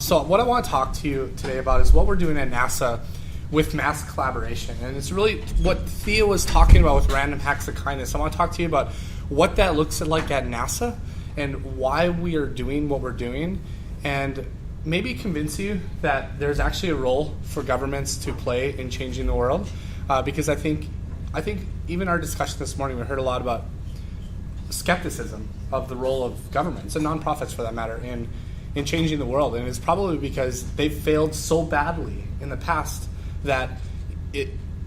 So what I want to talk to you today about is what we're doing at NASA with mass collaboration. And it's really what Thea was talking about with random acts of kindness. I want to talk to you about what that looks like at NASA and why we are doing what we're doing, and maybe convince you that there's actually a role for governments to play in changing the world. Because I think even our discussion this morning, we heard a lot about skepticism of the role of governments and nonprofits, for that matter, in changing the world. And it's probably because they've failed so badly in the past that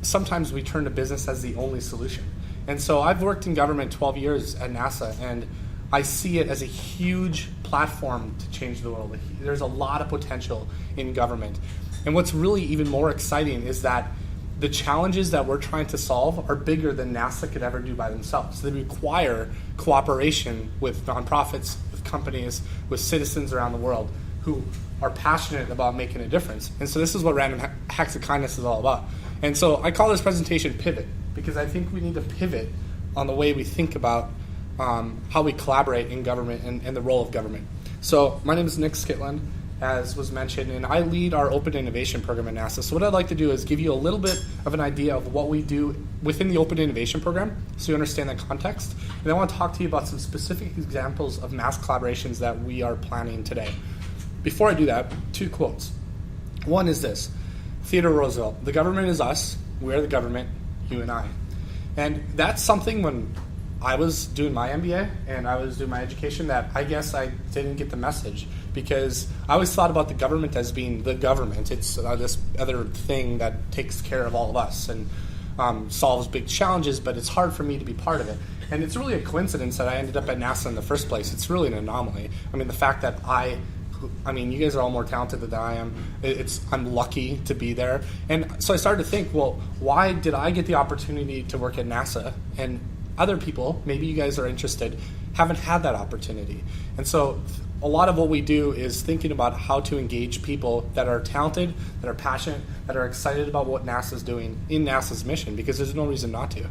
sometimes we turn to business as the only solution. And so I've worked in government 12 years at NASA, and I see it as a huge platform to change the world. There's a lot of potential in government. And what's really even more exciting is that the challenges that we're trying to solve are bigger than NASA could ever do by themselves. They require cooperation with nonprofits, with companies, with citizens around the world who are passionate about making a difference. And so this is what Random Acts of Kindness is all about. And so I call this presentation Pivot, because I think we need to pivot on the way we think about how we collaborate in government and the role of government. So my name is Nick Skytland, as was mentioned, and I lead our Open Innovation Program at NASA. So what I'd like to do is give you a little bit of an idea of what we do within the Open Innovation Program so you understand the context. And I want to talk to you about some specific examples of mass collaborations that we are planning today. Before I do that, 2 quotes. One is this: Theodore Roosevelt, "The government is us, we are the government, you and I." And that's something when I was doing my MBA and I was doing my education that I guess I didn't get the message, because I always thought about the government as being the government. It's this other thing that takes care of all of us and solves big challenges, but it's hard for me to be part of it. And it's really a coincidence that I ended up at NASA in the first place. It's really an anomaly. I mean, the fact that you guys are all more talented than I am. I'm lucky to be there. And so I started to think, well, why did I get the opportunity to work at NASA and other people, maybe you guys are interested, haven't had that opportunity? And so a lot of what we do is thinking about how to engage people that are talented, that are passionate, that are excited about what NASA's doing in NASA's mission, because there's no reason not to.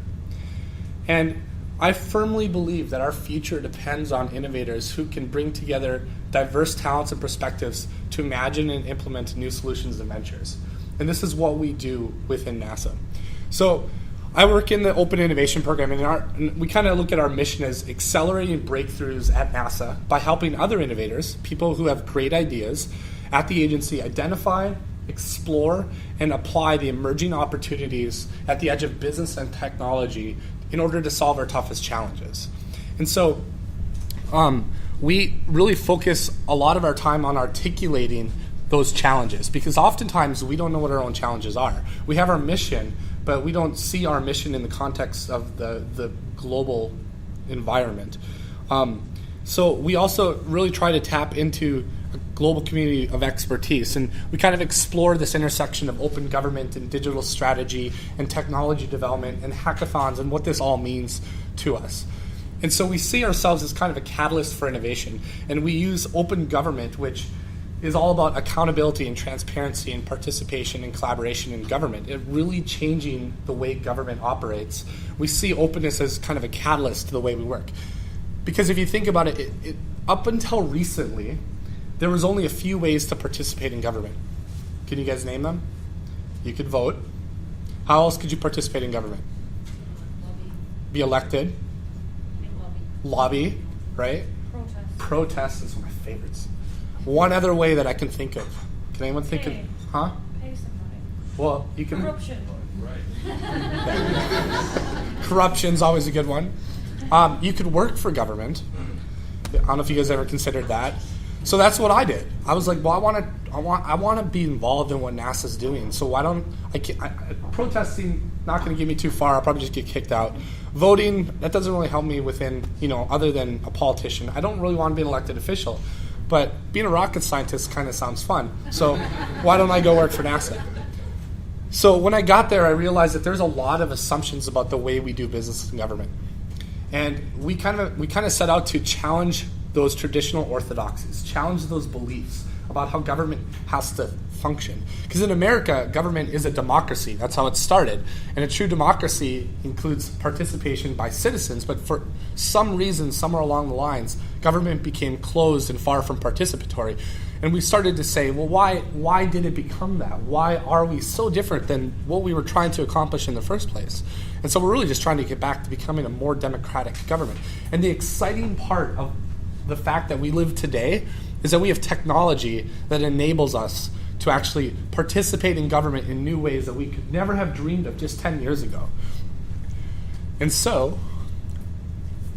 And I firmly believe that our future depends on innovators who can bring together diverse talents and perspectives to imagine and implement new solutions and ventures. And this is what we do within NASA. So I work in the Open Innovation Program, and we kind of look at our mission as accelerating breakthroughs at NASA by helping other innovators, people who have great ideas at the agency, identify, explore, and apply the emerging opportunities at the edge of business and technology in order to solve our toughest challenges. And so we really focus a lot of our time on articulating those challenges, because oftentimes we don't know what our own challenges are. We have our mission, but we don't see our mission in the context of the global environment. So we also really try to tap into a global community of expertise, and we kind of explore this intersection of open government and digital strategy and technology development and hackathons and what this all means to us. And so we see ourselves as kind of a catalyst for innovation, and we use open government, which is all about accountability and transparency and participation and collaboration in government. It really changing the way government operates. We see openness as kind of a catalyst to the way we work. Because if you think about it, up until recently, there was only a few ways to participate in government. Can you guys name them? You could vote. How else could you participate in government? Lobby. Be elected. Lobby, right? Protest is one of my favorites. One other way that I can think of. Can anyone think of? Huh? Pay somebody. Well, you can. Corruption. Corruption's always a good one. You could work for government. I don't know if you guys ever considered that. So that's what I did. I was like, well, I want to be involved in what NASA's doing. So why don't protesting? Not going to get me too far. I'll probably just get kicked out. Voting, that doesn't really help me within, other than a politician. I don't really want to be an elected official. But being a rocket scientist kind of sounds fun. So why don't I go work for NASA? So when I got there, I realized that there's a lot of assumptions about the way we do business in government. And we kind of set out to challenge those traditional orthodoxies, challenge those beliefs about how government has to function. Because in America, government is a democracy. That's how it started. And a true democracy includes participation by citizens, but for some reason, somewhere along the lines, government became closed and far from participatory. And we started to say, well, why did it become that? Why are we so different than what we were trying to accomplish in the first place? And so we're really just trying to get back to becoming a more democratic government. And the exciting part of the fact that we live today is that we have technology that enables us to actually participate in government in new ways that we could never have dreamed of just 10 years ago. And so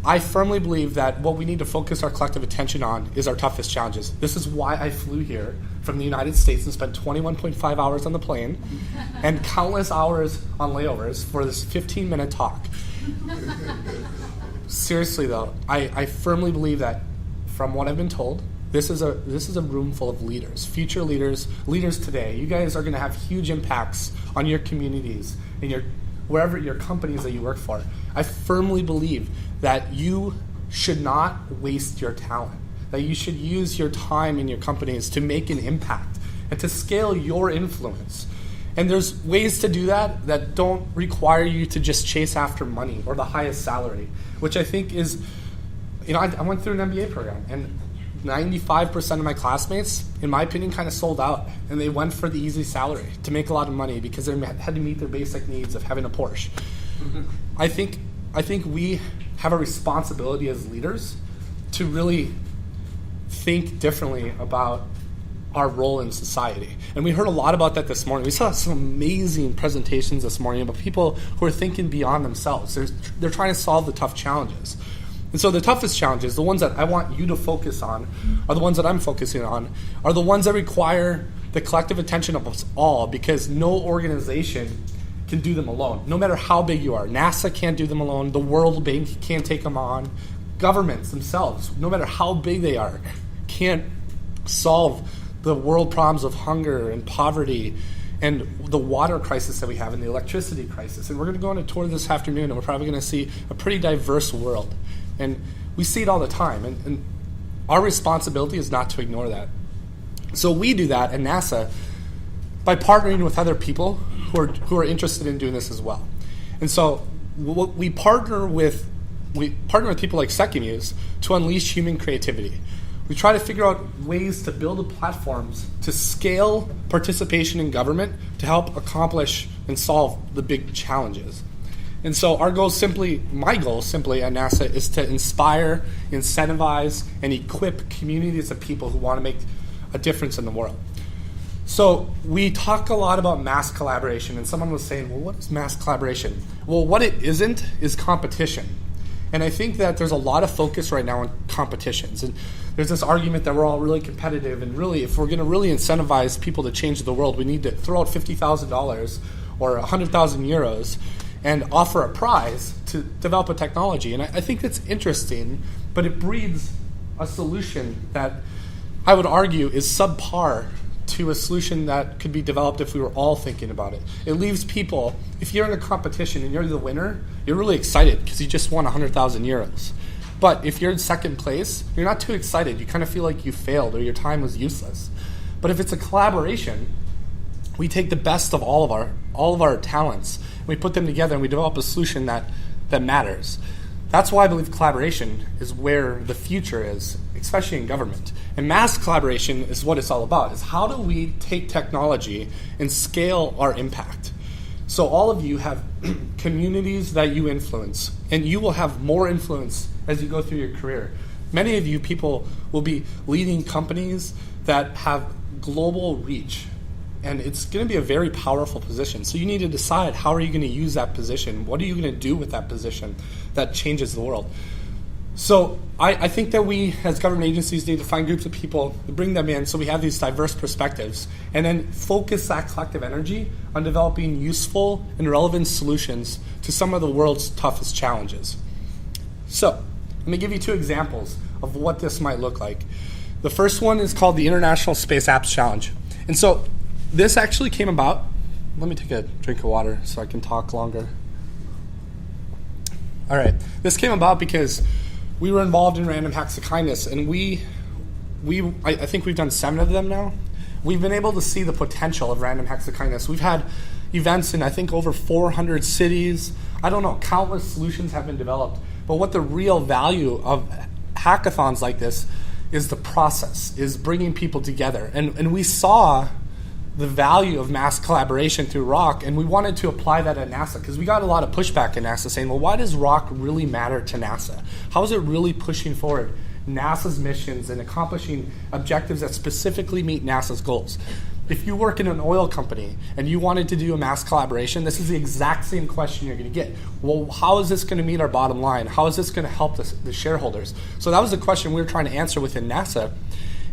I firmly believe that what we need to focus our collective attention on is our toughest challenges. This is why I flew here from the United States and spent 21.5 hours on the plane and countless hours on layovers for this 15-minute talk. Seriously though, I firmly believe that from what I've been told, this is a room full of leaders, future leaders today. You guys are going to have huge impacts on your communities and wherever your companies that you work for. I firmly believe that you should not waste your talent, that you should use your time in your companies to make an impact and to scale your influence. And there's ways to do that don't require you to just chase after money or the highest salary, which I think is, I went through an MBA program, and 95% of my classmates, in my opinion, kind of sold out, and they went for the easy salary to make a lot of money because they had to meet their basic needs of having a Porsche. Mm-hmm. I think we have a responsibility as leaders to really think differently about our role in society. And we heard a lot about that this morning. We saw some amazing presentations this morning about people who are thinking beyond themselves. They're trying to solve the tough challenges. And so the toughest challenges, the ones that I want you to focus on, are the ones that I'm focusing on, are the ones that require the collective attention of us all, because no organization can do them alone, no matter how big you are. NASA can't do them alone. The World Bank can't take them on. Governments themselves, no matter how big they are, can't solve the world problems of hunger and poverty and the water crisis that we have and the electricity crisis. And we're going to go on a tour this afternoon, and we're probably going to see a pretty diverse world. And we see it all the time. And our responsibility is not to ignore that. So we do that at NASA by partnering with other people who are interested in doing this as well. And so we partner with people like Secumuse to unleash human creativity. We try to figure out ways to build platforms to scale participation in government to help accomplish and solve the big challenges. And so my goal simply at NASA is to inspire, incentivize, and equip communities of people who want to make a difference in the world. So we talk a lot about mass collaboration, and someone was saying, well, what is mass collaboration? Well, what it isn't is competition. And I think that there's a lot of focus right now on competitions. And there's this argument that we're all really competitive, and really, if we're going to really incentivize people to change the world, we need to throw out $50,000 or 100,000 euros and offer a prize to develop a technology. And I think that's interesting, but it breeds a solution that I would argue is subpar to a solution that could be developed if we were all thinking about it. It leaves people, if you're in a competition and you're the winner, you're really excited because you just won 100,000 euros. But if you're in second place, you're not too excited. You kind of feel like you failed or your time was useless. But if it's a collaboration, we take the best of all of our talents, and we put them together and we develop a solution that matters. That's why I believe collaboration is where the future is, especially in government. And mass collaboration is what it's all about, is how do we take technology and scale our impact? So all of you have communities that you influence, and you will have more influence as you go through your career. Many of you people will be leading companies that have global reach, and it's going to be a very powerful position. So you need to decide, how are you going to use that position? What are you going to do with that position that changes the world? So I think that we, as government agencies, need to find groups of people, bring them in so we have these diverse perspectives, and then focus that collective energy on developing useful and relevant solutions to some of the world's toughest challenges. So let me give you two examples of what this might look like. The first one is called the International Space Apps Challenge. And so this actually came about, let me take a drink of water so I can talk longer. All right, this came about because we were involved in Random Hacks of Kindness, and I think we've done 7 of them now. We've been able to see the potential of Random Hacks of Kindness. We've had events in, I think, over 400 cities. I don't know, countless solutions have been developed. But what the real value of hackathons like this is the process, is bringing people together. And we saw the value of mass collaboration through ROC, and we wanted to apply that at NASA because we got a lot of pushback at NASA saying, well, why does ROC really matter to NASA? How is it really pushing forward NASA's missions and accomplishing objectives that specifically meet NASA's goals? If you work in an oil company and you wanted to do a mass collaboration, this is the exact same question you're going to get. Well, how is this going to meet our bottom line? How is this going to help the shareholders? So that was the question we were trying to answer within NASA.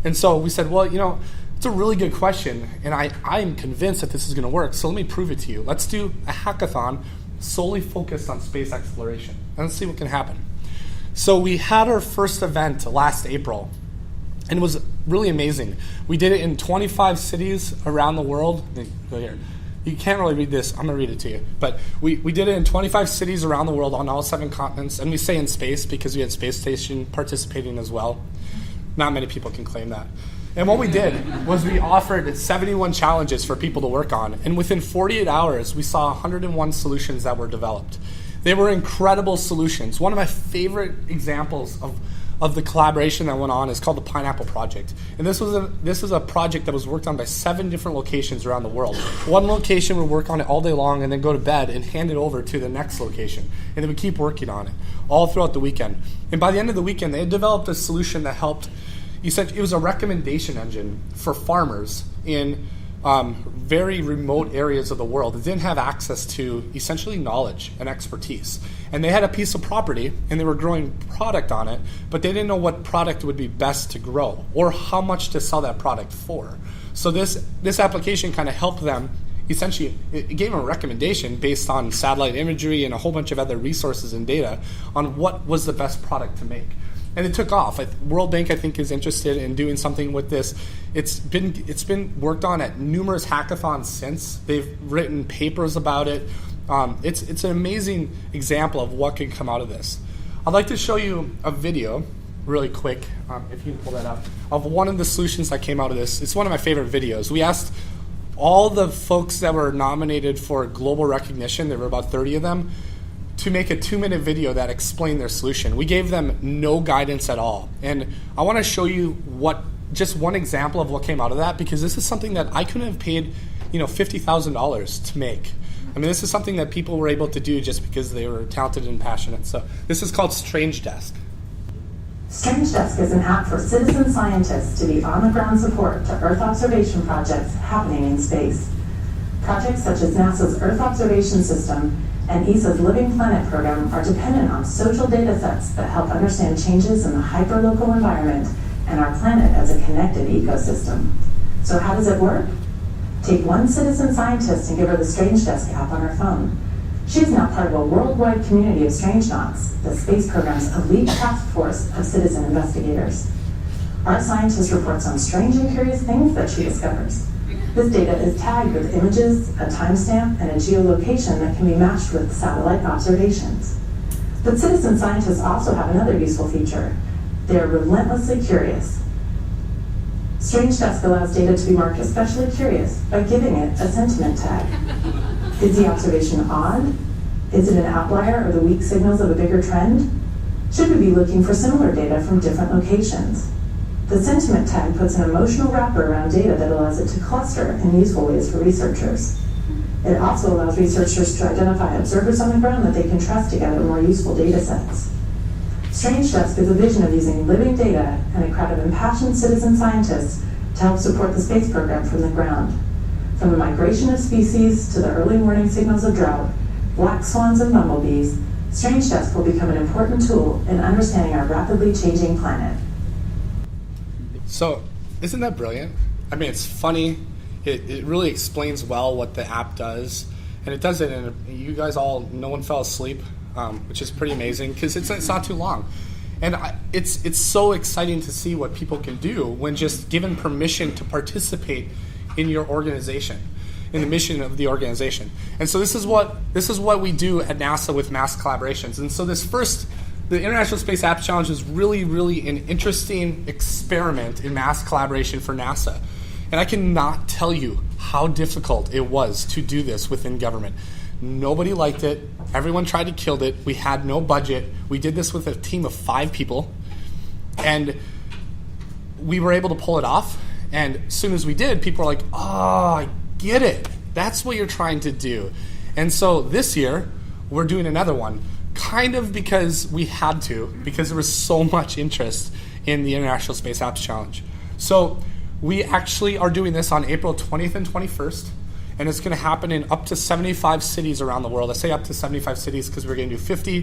And so we said, well, it's a really good question, and I am convinced that this is going to work, so let me prove it to you. Let's do a hackathon solely focused on space exploration, and let's see what can happen. So we had our first event last April, and it was really amazing. We did it in 25 cities around the world. Go here. You can't really read this. I'm going to read it to you. But we did it in 25 cities around the world on all 7 continents, and we say in space because we had Space Station participating as well. Not many people can claim that. And what we did was we offered 71 challenges for people to work on. And within 48 hours, we saw 101 solutions that were developed. They were incredible solutions. One of my favorite examples of the collaboration that went on is called the Pineapple Project. And this was a project that was worked on by 7 different locations around the world. One location would work on it all day long and then go to bed and hand it over to the next location. And they would keep working on it all throughout the weekend. And by the end of the weekend, they had developed a solution that helped. It was a recommendation engine for farmers in very remote areas of the world that didn't have access to essentially knowledge and expertise. And they had a piece of property and they were growing product on it, but they didn't know what product would be best to grow or how much to sell that product for. So this application kind of helped them. Essentially, it gave them a recommendation based on satellite imagery and a whole bunch of other resources and data on what was the best product to make. And it took off. World Bank, I think, is interested in doing something with this. It's been worked on at numerous hackathons since. They've written papers about it. It's an amazing example of what can come out of this. I'd like to show you a video really quick, if you can pull that up, of one of the solutions that came out of this. It's one of my favorite videos. We asked all the folks that were nominated for global recognition, there were about 30 of them, to make a 2-minute video that explained their solution. We gave them no guidance at all. And I want to show you just one example of what came out of that, because this is something that I couldn't have paid $50,000 to make. I mean, this is something that people were able to do just because they were talented and passionate. So this is called Strange Desk. Strange Desk is an app for citizen scientists to be on-the-ground support to Earth observation projects happening in space. Projects such as NASA's Earth Observation System and ESA's Living Planet program are dependent on social data sets that help understand changes in the hyperlocal environment and our planet as a connected ecosystem. So how does it work? Take one citizen scientist and give her the Strange Desk app on her phone. She is now part of a worldwide community of Strangenauts, the space program's elite task force of citizen investigators. Our scientist reports on strange and curious things that she discovers. This data is tagged with images, a timestamp, and a geolocation that can be matched with satellite observations. But citizen scientists also have another useful feature. They are relentlessly curious. Strange Desk allows data to be marked especially curious by giving it a sentiment tag. Is the observation odd? Is it an outlier or the weak signals of a bigger trend? Should we be looking for similar data from different locations? The sentiment tag puts an emotional wrapper around data that allows it to cluster in useful ways for researchers. It also allows researchers to identify observers on the ground that they can trust to gather more useful data sets. Strange Desk is a vision of using living data and a crowd of impassioned citizen scientists to help support the space program from the ground. From the migration of species to the early warning signals of drought, black swans and bumblebees, Strange Desk will become an important tool in understanding our rapidly changing planet. So, isn't that brilliant? I mean, it's funny. It really explains well what the app does. And it does it, and you guys all, no one fell asleep, which is pretty amazing because it's not too long. And it's so exciting to see what people can do when just given permission to participate in your organization, in the mission of the organization. And so this is what we do at NASA with mass collaborations. And so the International Space App Challenge is really, really an interesting experiment in mass collaboration for NASA. And I cannot tell you how difficult it was to do this within government. Nobody liked it. Everyone tried to kill it. We had no budget. We did this with a team of 5 people. And we were able to pull it off. And as soon as we did, people were like, oh, I get it. That's what you're trying to do. And so this year, we're doing another one, kind of because we had to, because there was so much interest in the International Space Apps Challenge. So we actually are doing this on April 20th and 21st, and it's going to happen in up to 75 cities around the world. I say up to 75 cities because we're going to do 50,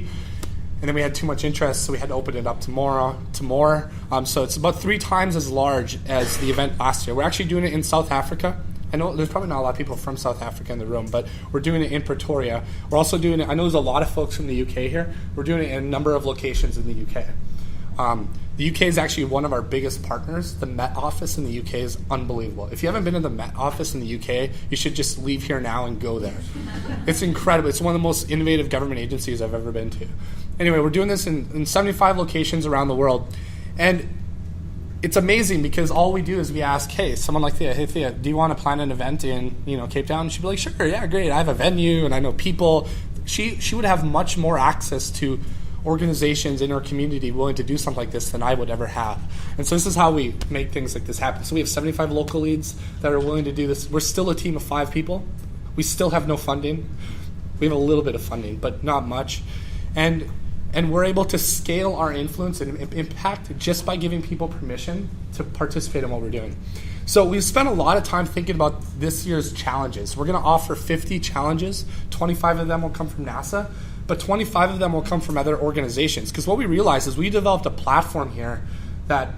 and then we had too much interest, so we had to open it up to more. So it's about 3 times as large as the event last year. We're actually doing it in South Africa. I know there's probably not a lot of people from South Africa in the room, but we're doing it in Pretoria. We're also doing it, I know there's a lot of folks from the UK here. We're doing it in a number of locations in the UK. The UK is actually one of our biggest partners. The Met Office in the UK is unbelievable. If you haven't been to the Met Office in the UK, you should just leave here now and go there. It's incredible. It's one of the most innovative government agencies I've ever been to. Anyway, we're doing this in 75 locations around the world. And it's amazing because all we do is we ask, hey, someone like Thea, hey Thea, do you want to plan an event in Cape Town? She'd be like, sure, yeah, great. I have a venue and I know people. She would have much more access to organizations in her community willing to do something like this than I would ever have. And so this is how we make things like this happen. So we have 75 local leads that are willing to do this. We're still a team of 5 people. We still have no funding. We have a little bit of funding, but not much. And we're able to scale our influence and impact just by giving people permission to participate in what we've doing. So we've spent a lot of time thinking about this year's challenges. We're going to offer 50 challenges. 25 of them will come from NASA, but 25 of them will come from other organizations. Because what we realized is we developed a platform here that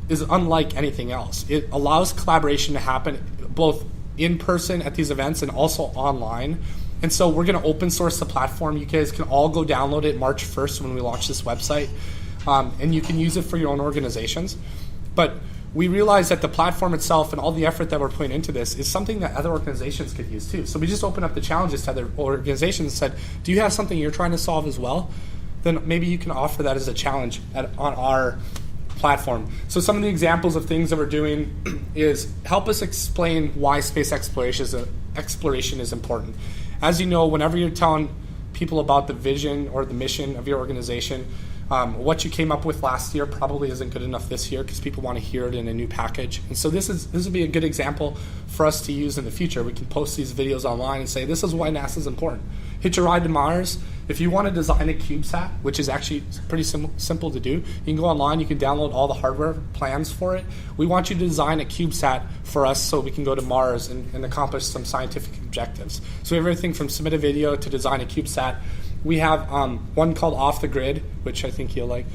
is unlike anything else. It allows collaboration to happen both in person at these events and also online. And so we're going to open source the platform. You guys can all go download it March 1st when we launch this website. And you can use it for your own organizations. But we realize that the platform itself and all the effort that we're putting into this is something that other organizations could use too. So we just opened up the challenges to other organizations and said, do you have something you're trying to solve as well? Then maybe you can offer that as a challenge on our platform. So some of the examples of things that we're doing is help us explain why space exploration is important. As you know, whenever you're telling people about the vision or the mission of your organization, what you came up with last year probably isn't good enough this year because people want to hear it in a new package. And so this would be a good example for us to use in the future. We can post these videos online and say, this is why NASA is important. Hitch a ride to Mars. If you want to design a CubeSat, which is actually pretty simple to do, you can go online, you can download all the hardware plans for it. We want you to design a CubeSat for us so we can go to Mars and accomplish some scientific objectives. So we have everything from submit a video to design a CubeSat. We have one called Off the Grid, which I think you'll like.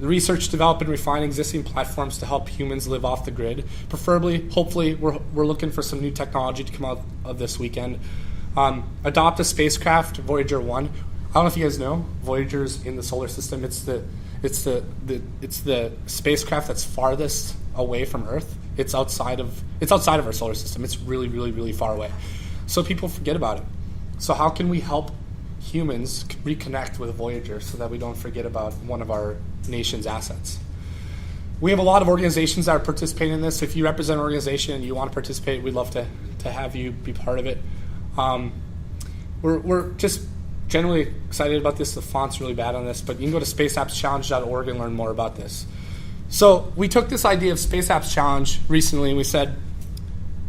Research, develop, and refine existing platforms to help humans live off the grid. Preferably, hopefully, we're looking for some new technology to come out of this weekend. Adopt a spacecraft, Voyager 1. I don't know if you guys know, Voyager's in the solar system. It's the spacecraft that's farthest away from Earth. It's outside of our solar system. It's really, really, really far away. So people forget about it. So how can we help humans reconnect with Voyager so that we don't forget about one of our nation's assets? We have a lot of organizations that are participating in this. If you represent an organization and you want to participate, we'd love to have you be part of it. We're just generally excited about this. The font's really bad on this, but you can go to spaceappschallenge.org and learn more about this. So we took this idea of Space Apps Challenge recently and we said,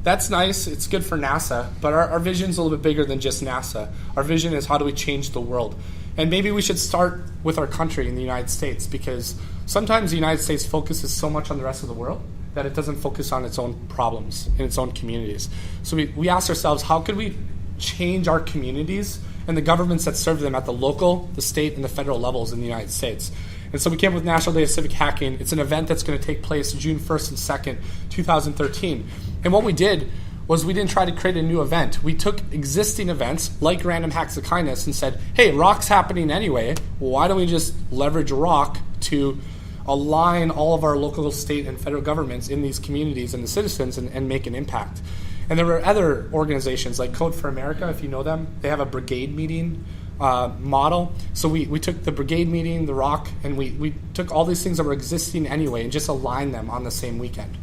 that's nice, it's good for NASA, but our vision's a little bit bigger than just NASA. Our vision is how do we change the world? And maybe we should start with our country in the United States, because sometimes the United States focuses so much on the rest of the world that it doesn't focus on its own problems in its own communities. So we asked ourselves, how could we change our communities and the governments that serve them at the local, the state, and the federal levels in the United States? And so we came up with National Day of Civic Hacking. It's an event that's going to take place June 1st and 2nd, 2013. And what we did was we didn't try to create a new event. We took existing events like Random Hacks of Kindness and said, hey, Rock's happening anyway. Why don't we just leverage Rock to align all of our local, state, and federal governments in these communities and the citizens and make an impact? And there were other organizations like Code for America, if you know them. They have a brigade meeting model. So we took the brigade meeting, the Rock, and we took all these things that were existing anyway and just aligned them on the same weekend.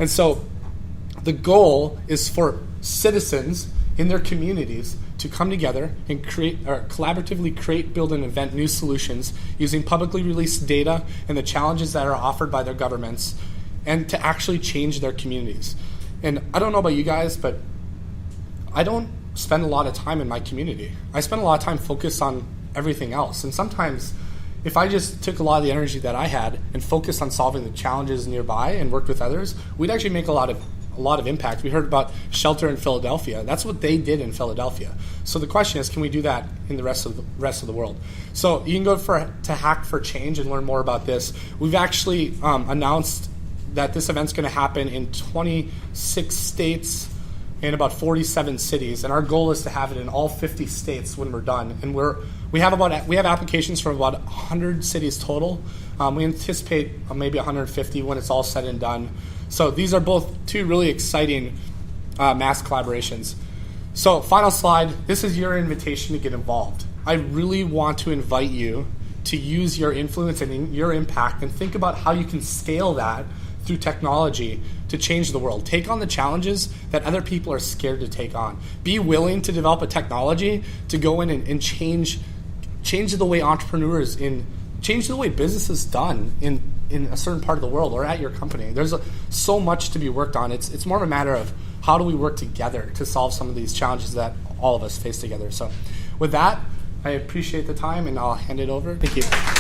And so the goal is for citizens in their communities to come together and collaboratively create, build, and invent new solutions using publicly released data and the challenges that are offered by their governments and to actually change their communities. And I don't know about you guys, but I don't spend a lot of time in my community. I spend a lot of time focused on everything else. And sometimes if I just took a lot of the energy that I had and focused on solving the challenges nearby and worked with others, we'd actually make a lot of impact. We heard about Shelter in Philadelphia. That's what they did in Philadelphia. So the question is, can we do that in the rest of the world? So you can go to Hack for Change and learn more about this. We've actually announced that this event's going to happen in 26 states and about 47 cities, and our goal is to have it in all 50 states when we're done. And we have applications from about 100 cities total. We anticipate maybe 150 when it's all said and done. So these are both two really exciting mass collaborations. So final slide, this is your invitation to get involved. I really want to invite you to use your influence and your impact and think about how you can scale that through technology to change the world. Take on the challenges that other people are scared to take on. Be willing to develop a technology to go in and change the way entrepreneurs change the way business is done in a certain part of the world or at your company. There's so much to be worked on. It's more of a matter of how do we work together to solve some of these challenges that all of us face together. So with that, I appreciate the time and I'll hand it over. Thank you.